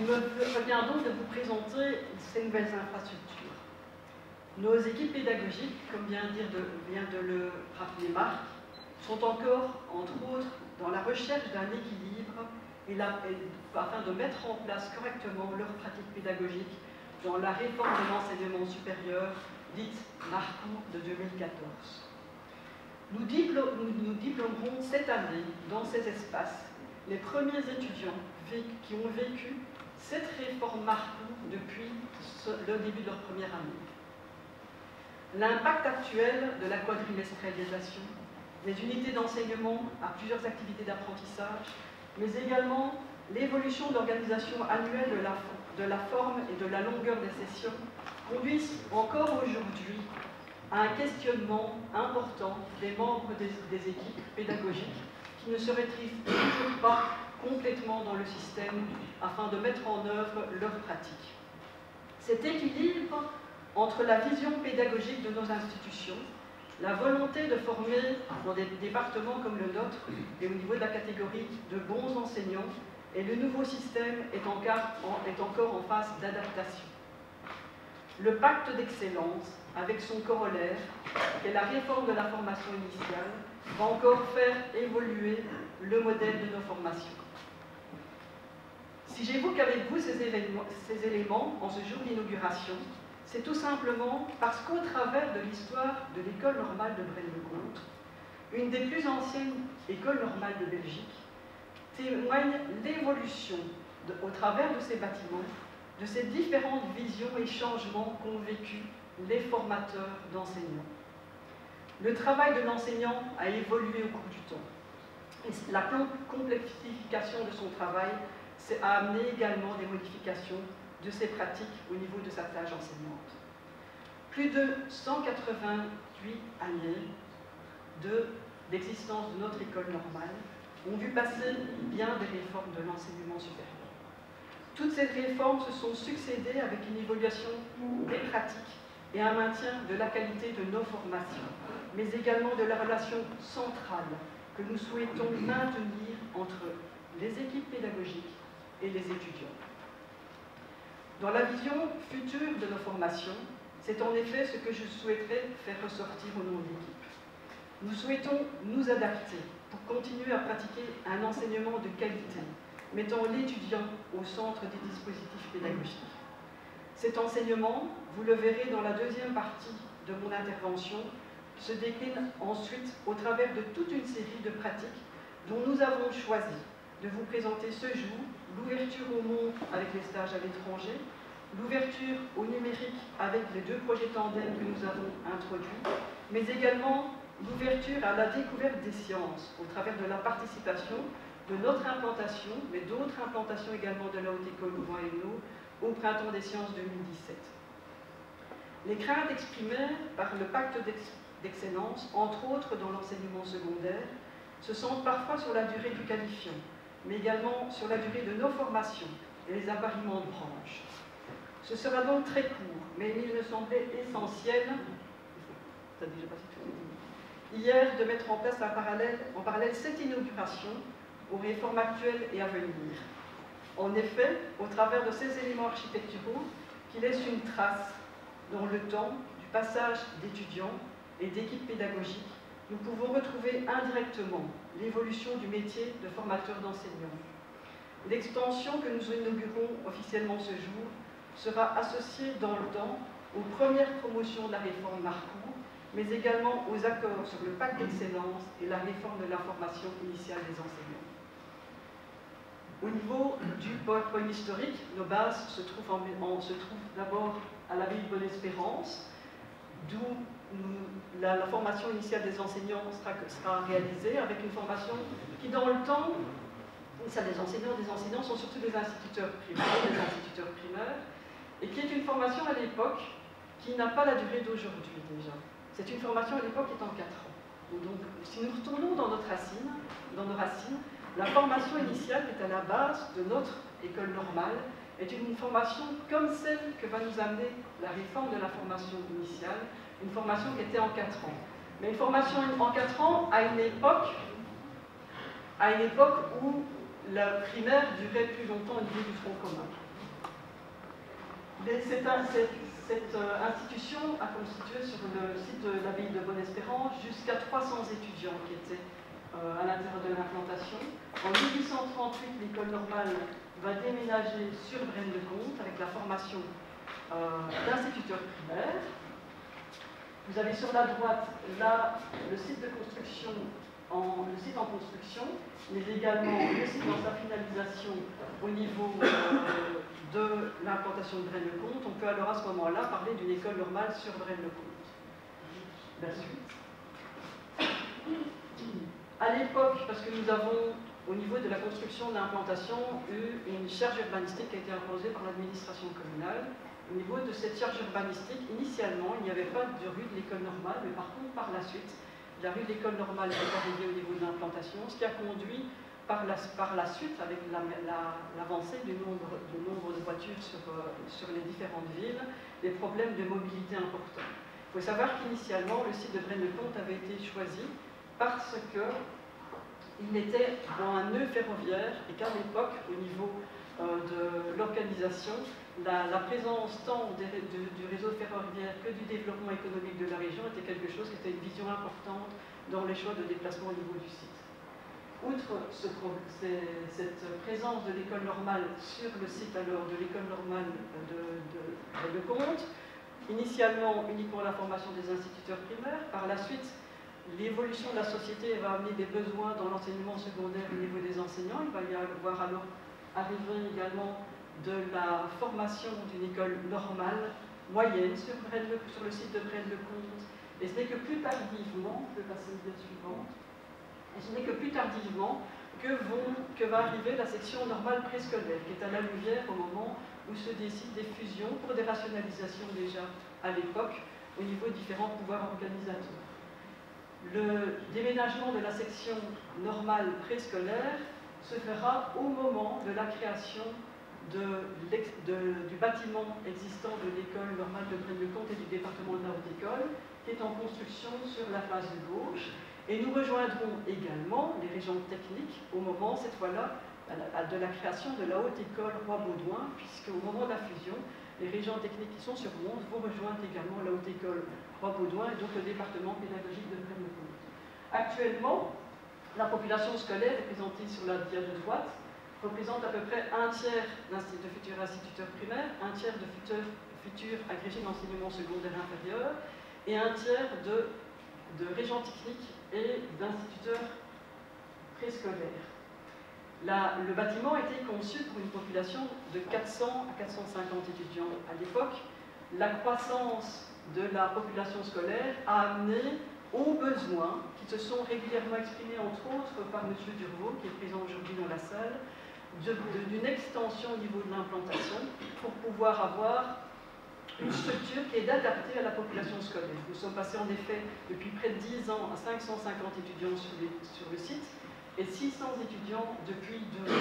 me revient donc de vous présenter ces nouvelles infrastructures. Nos équipes pédagogiques, comme vient de le rappeler Marc, sont encore, entre autres, dans la recherche d'un équilibre afin de mettre en place correctement leurs pratiques pédagogiques dans la réforme de l'enseignement supérieur, dite Marcourt de 2014. Nous diplômerons cette année, dans ces espaces, les premiers étudiants qui ont vécu cette réforme Marcourt depuis le début de leur première année. L'impact actuel de la quadrimestrialisation, des unités d'enseignement à plusieurs activités d'apprentissage, mais également l'évolution de l'organisation annuelle de la forme et de la longueur des sessions conduisent encore aujourd'hui à un questionnement important des membres des équipes pédagogiques qui ne se maîtrisent toujours pas complètement dans le système afin de mettre en œuvre leurs pratiques. Cet équilibre entre la vision pédagogique de nos institutions, la volonté de former dans des départements comme le nôtre et au niveau de la catégorie de bons enseignants et le nouveau système est encore en phase d'adaptation. Le pacte d'excellence, avec son corollaire, qui est la réforme de la formation initiale, va encore faire évoluer le modèle de nos formations. Si j'évoque avec vous ces éléments en ce jour d'inauguration, c'est tout simplement parce qu'au travers de l'histoire de l'école normale de Braine-le-Comte, une des plus anciennes écoles normales de Belgique, témoigne l'évolution, au travers de ces bâtiments, de ces différentes visions et changements qu'ont vécu les formateurs d'enseignants. Le travail de l'enseignant a évolué au cours du temps. Et la complexification de son travail a amené également des modifications de ses pratiques au niveau de sa tâche enseignante. Plus de 188 années d'existence de notre école normale ont vu passer bien des réformes de l'enseignement supérieur. Toutes ces réformes se sont succédées avec une évaluation des pratiques et un maintien de la qualité de nos formations, mais également de la relation centrale que nous souhaitons maintenir entre les équipes pédagogiques et les étudiants. Dans la vision future de nos formations, c'est en effet ce que je souhaiterais faire ressortir au nom de l'équipe. Nous souhaitons nous adapter pour continuer à pratiquer un enseignement de qualité, mettant l'étudiant au centre des dispositifs pédagogiques. Cet enseignement, vous le verrez dans la deuxième partie de mon intervention, se décline ensuite au travers de toute une série de pratiques dont nous avons choisi de vous présenter ce jour l'ouverture au monde avec les stages à l'étranger, l'ouverture au numérique avec les 2 projets tandem que nous avons introduits, mais également l'ouverture à la découverte des sciences au travers de la participation de notre implantation, mais d'autres implantations également de la Haute École Louvain-la-Neuve au Printemps des Sciences 2017. Les craintes exprimées par le pacte d'excellence, entre autres dans l'enseignement secondaire, se centrent parfois sur la durée du qualifiant, mais également sur la durée de nos formations et les appariements de branches. Ce sera donc très court, mais il me semblait essentiel, hier, de mettre en place en parallèle cette inauguration aux réformes actuelles et à venir. En effet, au travers de ces éléments architecturaux qui laissent une trace dans le temps du passage d'étudiants et d'équipes pédagogiques, nous pouvons retrouver indirectement l'évolution du métier de formateur d'enseignants. L'extension que nous inaugurons officiellement ce jour sera associée dans le temps aux premières promotions de la réforme Marcourt, mais également aux accords sur le pacte d'excellence et la réforme de la formation initiale des enseignants. Au niveau du PowerPoint historique, nos bases se trouvent d'abord à l'abbaye de Bonne-Espérance, d'où la formation initiale des enseignants sera réalisée avec une formation qui, dans le temps, ça, des enseignants sont surtout des instituteurs primaires, et qui est une formation à l'époque qui n'a pas la durée d'aujourd'hui déjà. C'est une formation à l'époque qui est en 4 ans. Donc, si nous retournons dans nos racines, la formation initiale qui est à la base de notre école normale est une formation comme celle que va nous amener la réforme de la formation initiale, une formation qui était en 4 ans. Mais une formation en 4 ans à une époque où la primaire durait plus longtemps au niveau du front commun. Cette institution a constitué sur le site de l'abbaye de Bonne-Espérance jusqu'à 300 étudiants qui étaient à l'intérieur de l'implantation. En 1838, l'école normale va déménager sur Braine-le-Comte avec la formation d'instituteurs primaires. Vous avez sur la droite là le site de construction, le site en construction, mais également le site dans sa finalisation au niveau de l'implantation de Braine-le-Comte. On peut alors à ce moment-là parler d'une école normale sur Braine-le-Comte. La suite. À l'époque, parce que nous avons, au niveau de la construction de l'implantation, eu une charge urbanistique qui a été imposée par l'administration communale. Au niveau de cette charge urbanistique, initialement, il n'y avait pas de rue de l'école normale, mais par contre, par la suite, la rue de l'école normale est arrivée au niveau de l'implantation, ce qui a conduit par la suite, avec l'avancée du nombre de voitures sur les différentes villes, des problèmes de mobilité importants. Il faut savoir qu'initialement, le site de Braine-le-Comte avait été choisi parce qu'il était dans un nœud ferroviaire et qu'à l'époque, au niveau de l'organisation, la présence tant du réseau ferroviaire que du développement économique de la région était quelque chose qui était une vision importante dans les choix de déplacement au niveau du site. Outre cette présence de l'école normale sur le site alors de l'école normale de Comte, initialement uniquement la formation des instituteurs primaires, par la suite l'évolution de la société va amener des besoins dans l'enseignement secondaire au niveau des enseignants. Il va y avoir alors arriver également de la formation d'une école normale moyenne sur le site de Braine-le-Comte. Et ce n'est que plus tardivement, on peut passer au slide suivant, et ce n'est que plus tardivement que va arriver la section normale préscolaire, qui est à la Louvière au moment où se décident des fusions pour des rationalisations déjà à l'époque au niveau de différents pouvoirs organisateurs. Le déménagement de la section normale préscolaire se fera au moment de la création du bâtiment existant de l'école normale de Braine-le-Comte et du département de la Haute-École, qui est en construction sur la face de gauche. Et nous rejoindrons également les régents techniques au moment, cette fois-là, de la création de la Haute-École Roi-Baudouin, puisque au moment de la fusion, les régents techniques qui sont sur Mons vont rejoindre également la Haute-École Roi-Baudouin et donc le département pédagogique de Braine-le-Comte. Actuellement, la population scolaire représentée sur la dia de droite représente à peu près un tiers de futurs instituteurs primaires, un tiers de futurs agrégés d'enseignement secondaire inférieur et un tiers de régents techniques et d'instituteurs préscolaires. Le bâtiment a été conçu pour une population de 400 à 450 étudiants à l'époque. La croissance de la population scolaire a amené aux besoins qui se sont régulièrement exprimés, entre autres par M. Durvaux, qui est présent aujourd'hui dans la salle, d'une extension au niveau de l'implantation pour pouvoir avoir une structure qui est adaptée à la population scolaire. Nous sommes passés en effet depuis près de 10 ans à 550 étudiants sur le site et 600 étudiants depuis 2 ans.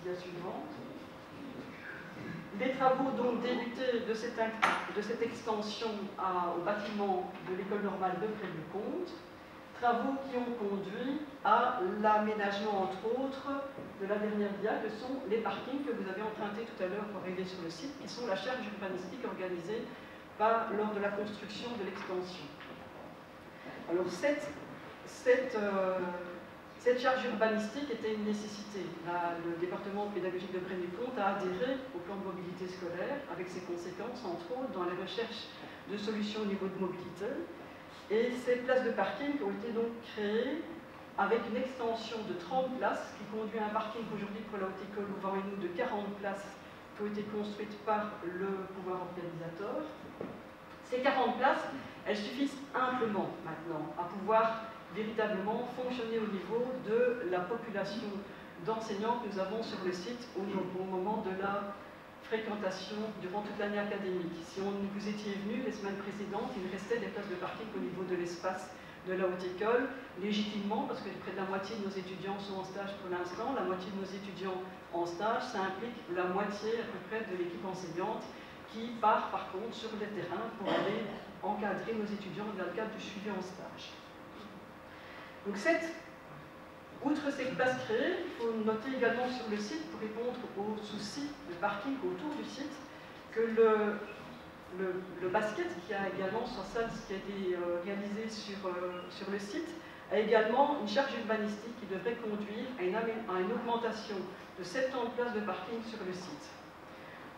La suivante. Les travaux donc débutés de cette extension au bâtiment de l'école normale de Braine-le-Comte, travaux qui ont conduit à l'aménagement, entre autres, de la dernière dia, que sont les parkings que vous avez empruntés tout à l'heure pour arriver sur le site, qui sont la charge urbanistique organisée lors de la construction de l'extension. Alors cette charge urbanistique était une nécessité. Le département pédagogique de Braine-le-Comte a adhéré au plan de mobilité scolaire, avec ses conséquences, entre autres, dans la recherche de solutions au niveau de mobilité. Et ces places de parking ont été donc créées avec une extension de 30 places qui conduit à un parking aujourd'hui pour la Haute-École Louvain-et-Nous de 40 places qui ont été construites par le pouvoir organisateur. Ces 40 places, elles suffisent amplement maintenant à pouvoir véritablement fonctionner au niveau de la population d'enseignants que nous avons sur le site au moment de la fréquentation durant toute l'année académique. Si vous étiez venus les semaines précédentes, il restait des places de parking au niveau de l'espace de la Haute-École, légitimement, parce que près de la moitié de nos étudiants sont en stage pour l'instant. La moitié de nos étudiants en stage, ça implique la moitié à peu près de l'équipe enseignante qui part par contre sur le terrain pour aller encadrer nos étudiants dans le cadre du suivi en stage. Donc outre ces places créées, il faut noter également sur le site, pour répondre aux soucis de parking autour du site, que le basket, qui a également sur salle, qui a été réalisé sur le site, a également une charge urbanistique qui devrait conduire à une augmentation de 70 places de parking sur le site.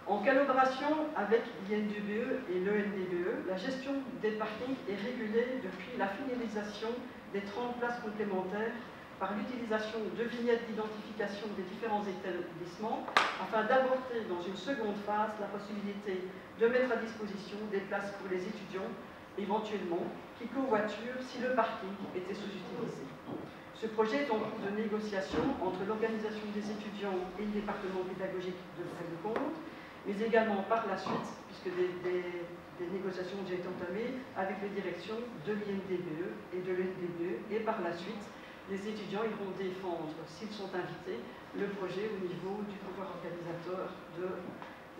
En collaboration avec l'INDBE et l'ENDBE, la gestion des parkings est régulée depuis la finalisation des 30 places complémentaires par l'utilisation de vignettes d'identification des différents établissements afin d'aborder dans une seconde phase la possibilité de mettre à disposition des places pour les étudiants, éventuellement, qui covoiturent si le parking était sous-utilisé. Ce projet est en cours de négociation entre l'organisation des étudiants et le département pédagogique de Fresnes-le-Comte, mais également par la suite, puisque des négociations ont déjà été entamées avec les directions de l'INDBE et de l'ENDBE, et par la suite, les étudiants iront défendre, s'ils sont invités, le projet au niveau du pouvoir organisateur de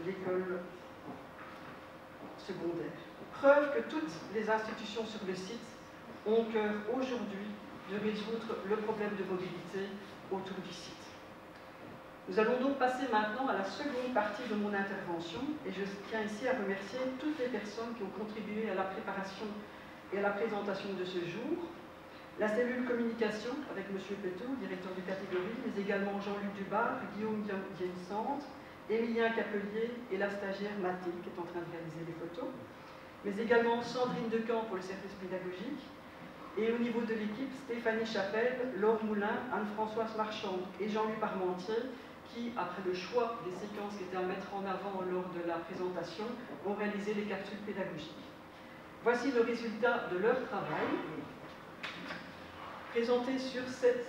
l'école secondaire. Preuve que toutes les institutions sur le site ont cœur aujourd'hui de résoudre le problème de mobilité autour du site. Nous allons donc passer maintenant à la seconde partie de mon intervention et je tiens ici à remercier toutes les personnes qui ont contribué à la préparation et à la présentation de ce jour. La cellule communication avec M. Petou, directeur de catégorie, mais également Jean-Luc Dubar, Guillaume Viensante, Émilien Capelier et la stagiaire Mathilde qui est en train de réaliser les photos, mais également Sandrine Decamp pour le service pédagogique, et au niveau de l'équipe, Stéphanie Chapelle, Laure Moulin, Anne-Françoise Marchand et Jean-Louis Parmentier, qui, après le choix des séquences qui étaient à mettre en avant lors de la présentation, ont réalisé les capsules pédagogiques. Voici le résultat de leur travail, présenté sur cette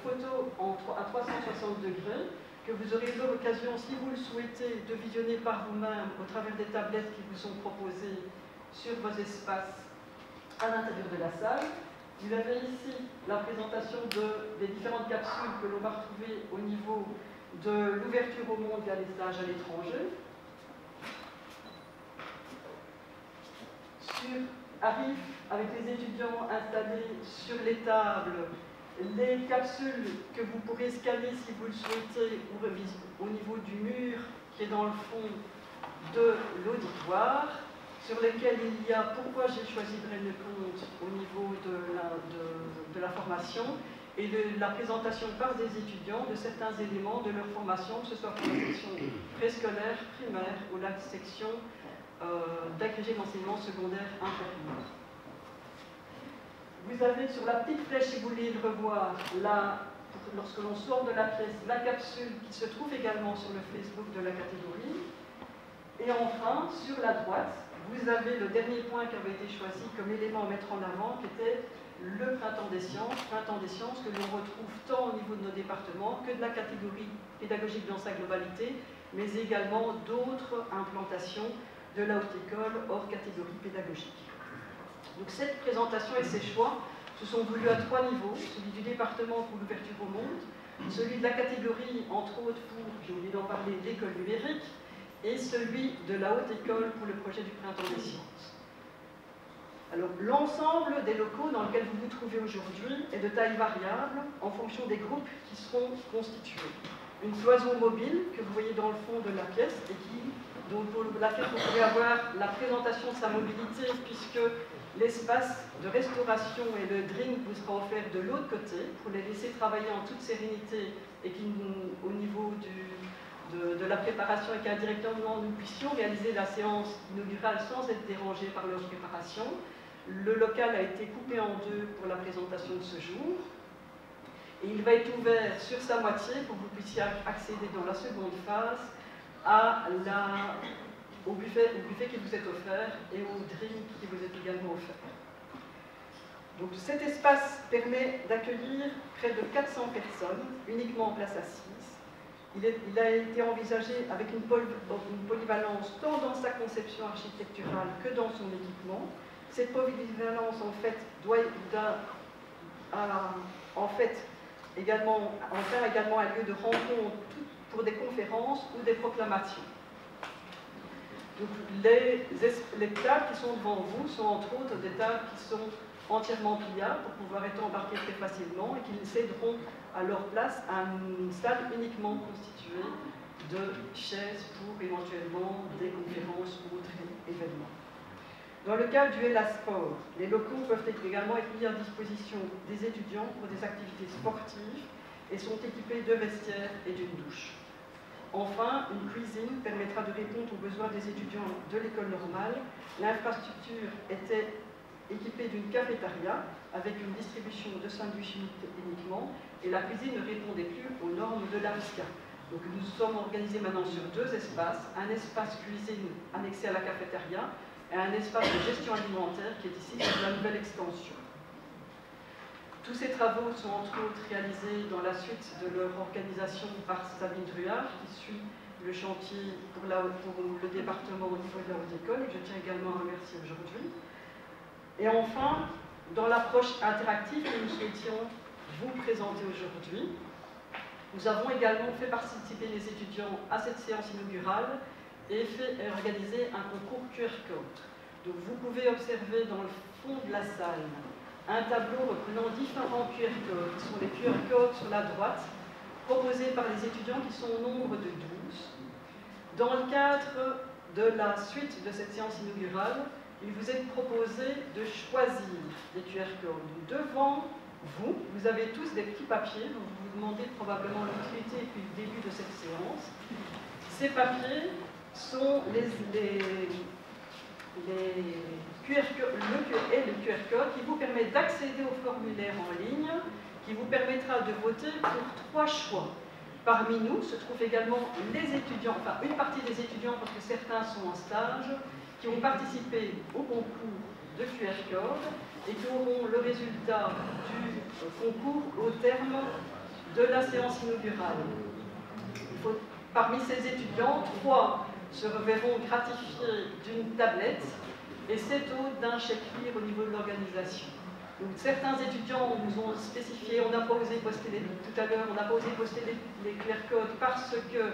photo à 360 degrés, que vous aurez l'occasion, si vous le souhaitez, de visionner par vous-même au travers des tablettes qui vous sont proposées sur vos espaces à l'intérieur de la salle. Vous avez ici la présentation des différentes capsules que l'on va retrouver au niveau de l'ouverture au monde via les stages à l'étranger. Arrive avec les étudiants installés sur les tables, les capsules que vous pourrez scanner si vous le souhaitez au niveau du mur qui est dans le fond de l'auditoire, sur lesquels il y a pourquoi j'ai choisi Braine-le-Comte au niveau de la formation et la présentation par des étudiants de certains éléments de leur formation, que ce soit pour la section préscolaire, primaire ou la section d'agrégé d'enseignement secondaire inférieur. Vous avez sur la petite flèche, si vous voulez le revoir, lorsque l'on sort de la pièce, la capsule qui se trouve également sur le Facebook de la catégorie. Et enfin, sur la droite, vous avez le dernier point qui avait été choisi comme élément à mettre en avant, qui était le printemps des sciences que l'on retrouve tant au niveau de nos départements que de la catégorie pédagogique dans sa globalité, mais également d'autres implantations de la haute école hors catégorie pédagogique. Donc cette présentation et ces choix se sont voulus à 3 niveaux, celui du département pour l'ouverture au monde, celui de la catégorie, entre autres pour, j'ai oublié d'en parler, l'école numérique, et celui de la haute école pour le projet du printemps des sciences. Alors, l'ensemble des locaux dans lesquels vous vous trouvez aujourd'hui est de taille variable en fonction des groupes qui seront constitués. Une cloison mobile que vous voyez dans le fond de la pièce et pour laquelle vous pourrez avoir la présentation de sa mobilité puisque l'espace de restauration et le drink vous sera offert de l'autre côté pour les laisser travailler en toute sérénité et qui, au niveau de la préparation et qu'indirectement nous puissions réaliser la séance inaugurale sans être dérangés par leur préparation. Le local a été coupé en deux pour la présentation de ce jour et il va être ouvert sur sa moitié pour que vous puissiez accéder dans la seconde phase au buffet qui vous est offert et au drink qui vous est également offert. Donc cet espace permet d'accueillir près de 400 personnes uniquement en place assise. Il a été envisagé avec une polyvalence tant dans sa conception architecturale que dans son équipement. Cette polyvalence, en fait, doit également en faire également un lieu de rencontre pour des conférences ou des proclamations. Donc, les tables qui sont devant vous sont entre autres des tables qui sont entièrement pliables pour pouvoir être embarquées très facilement et qui céderont à leur place à une salle uniquement constituée de chaises pour éventuellement des conférences ou autres événements. Dans le cadre du Elasport, les locaux peuvent également être mis à disposition des étudiants pour des activités sportives et sont équipés de vestiaires et d'une douche. Enfin, une cuisine permettra de répondre aux besoins des étudiants de l'école normale. L'infrastructure était équipée d'une cafétéria avec une distribution de sandwichs uniquement et la cuisine ne répondait plus aux normes de l'ARSCA. Donc nous sommes organisés maintenant sur deux espaces, un espace cuisine annexé à la cafétéria et un espace de gestion alimentaire qui est ici sur la nouvelle extension. Tous ces travaux sont entre autres réalisés dans la suite de leur organisation par Sabine Druard, qui suit le chantier pour le département au niveau de la haute école, et que je tiens également à remercier aujourd'hui. Et enfin, dans l'approche interactive que nous souhaitions vous présenter aujourd'hui, nous avons également fait participer les étudiants à cette séance inaugurale et organisé un concours QR code. Donc vous pouvez observer dans le fond de la salle un tableau reprenant différents QR codes, qui sont les QR codes sur la droite, proposés par les étudiants qui sont au nombre de 12. Dans le cadre de la suite de cette séance inaugurale, il vous est proposé de choisir des QR codes. Devant vous, vous avez tous des petits papiers dont vous vous demandez probablement l'utilité depuis le début de cette séance. Ces papiers sont le QR code qui vous permet d'accéder au formulaire en ligne, qui vous permettra de voter pour 3 choix. Parmi nous se trouvent également les étudiants, enfin une partie des étudiants, parce que certains sont en stage, qui ont participé au concours de QR code et qui auront le résultat du concours au terme de la séance inaugurale. Parmi ces étudiants, 3 se reverront gratifiés d'une tablette et 7 autres d'un chèque-lire au niveau de l'organisation. Donc certains étudiants nous ont spécifié, on a pas osé poster tout à l'heure, on n'a pas osé poster les QR codes parce que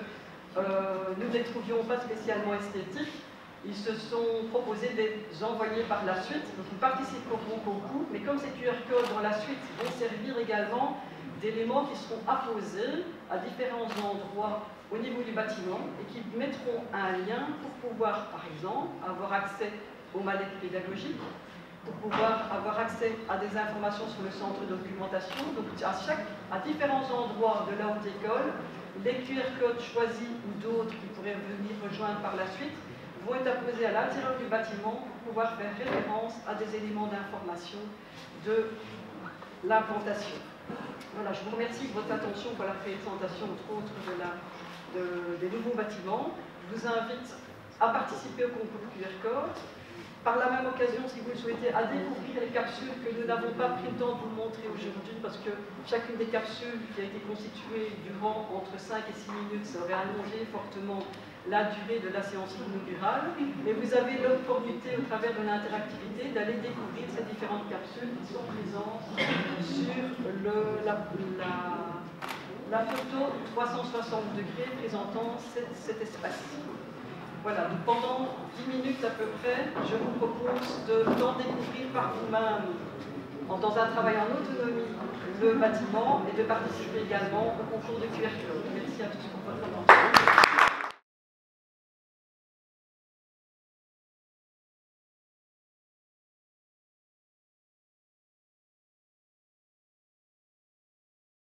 nous ne les trouvions pas spécialement esthétiques. Ils se sont proposés de les envoyer par la suite, donc ils participeront au concours, mais comme ces QR codes dans la suite vont servir également d'éléments qui seront apposés à différents endroits au niveau du bâtiment et qui mettront un lien pour pouvoir, par exemple, avoir accès aux mallettes pédagogiques, pour pouvoir avoir accès à des informations sur le centre de documentation. Donc à différents endroits de la haute école, les QR codes choisis ou d'autres qui pourraient venir rejoindre par la suite vont être apposés à l'intérieur du bâtiment pour pouvoir faire référence à des éléments d'information de l'implantation. Voilà, je vous remercie de votre attention pour la présentation, entre autres, des nouveaux bâtiments. Je vous invite à participer au concours QR code. Par la même occasion, si vous le souhaitez, à découvrir les capsules que nous n'avons pas pris le temps de vous montrer aujourd'hui, parce que chacune des capsules qui a été constituée durant entre 5 et 6 minutes, ça aurait allongé fortement la durée de la séance inaugurale. Mais vous avez l'opportunité, au travers de l'interactivité, d'aller découvrir ces différentes capsules qui sont présentes sur la photo 360 degrés présentant cet espace. Voilà, donc pendant 10 minutes à peu près, je vous propose d'en découvrir par vous-même, dans un travail en autonomie, le bâtiment et de participer également au concours de QR code. Merci à tous pour votre attention.